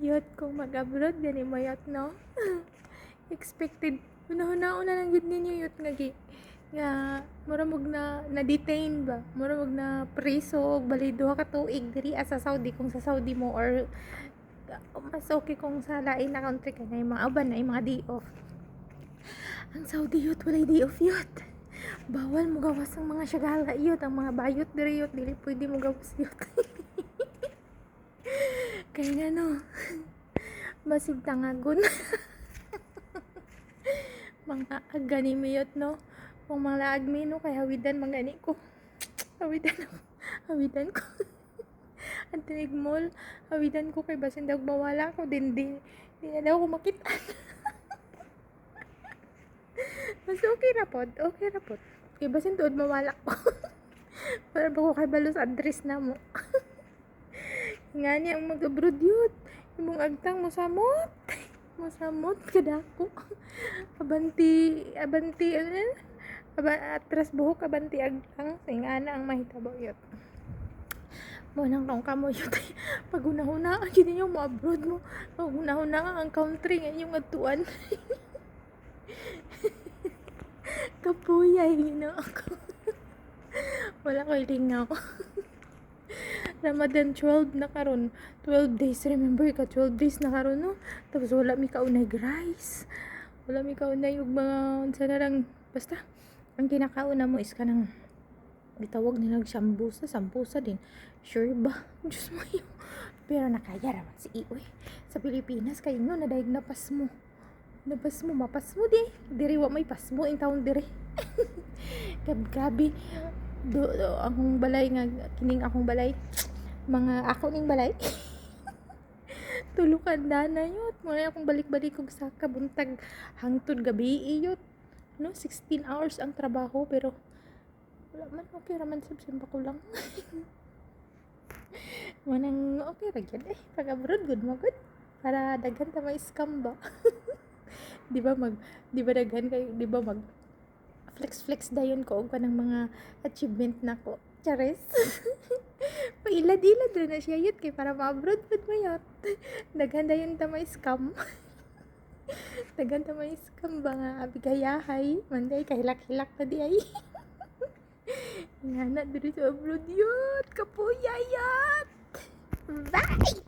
Yot kung mag-abroad gani mo yot no. Expected una lang gid ninyo yot nga mura mog na detain ba, mura mog na preso og bali duha ka tuig diri sa Saudi kung sa Saudi mo, or mas okay kung sa lain na country ka na yung mga uban na yung mga day off. Ang Saudi yot walay day off yot. Bawal mo gawas ang mga syagala yot, ang mga bayot diri yot dili pwede mo gawas yot. Kaya nga no, basig tangagon. Mga agani miyot no, kung mga agmi no, kay hawidan mangani ko. Hawidan ko. Ang tinig mall, hawidan ko kay basin daw mawala ko din di na daw ko makita. Mas okay rapod. Kay basin tuod mawala ko. Para ba ko kay balos address na mo. Nga niya ang mag-abroad yun. Imong agtang mosamot kadako. Abanti ano yan? Atras buhok abanti agtang. Ingana ang mahitabo yun. Mo nang kang kamo yun. Pag una-una yun yung mo-abroad mo. Pag una-una ang country ngayon yung atuan. Kapuyay yun ako. Wala ko ilingaw. Ramadan 12 na karon, 12 days, remember ka 12 days na karon no, tapos wala mi kaunay rice, wala mi kaunay og mga unsa na lang, basta ang kinakauna mo is kanang gitawag nila sambusa din, sure ba, Diyos mo yun. Pero nakaya raman si Ioy sa Pilipinas kay no nadaig mapas mo di diri wa may pasmo in taon diri. Gabi do akong balay nga kining akong balay mga ako ning balay. Tulukan na yot mo na akong balik-balik og sa kabuntag hangtod gabi iyot no, 16 hours ang trabaho pero wala man, okay raman simpa ko lang. Manang okay ra gyud pag abroad good mo good para daghan ta may scam ba. di ba daghan kay di ba mag flex dayon ko og kanang mga achievement nako. Charis. Pailad-ilad na siya yun kay para ma-abroad mo yun. Daghan dayon ta may scam. Daghan ta may scam ba nga abigayahay manday kahilak-hilak ta di ay. Nga na diri sa abroad yun. Kapuyayat. Bye!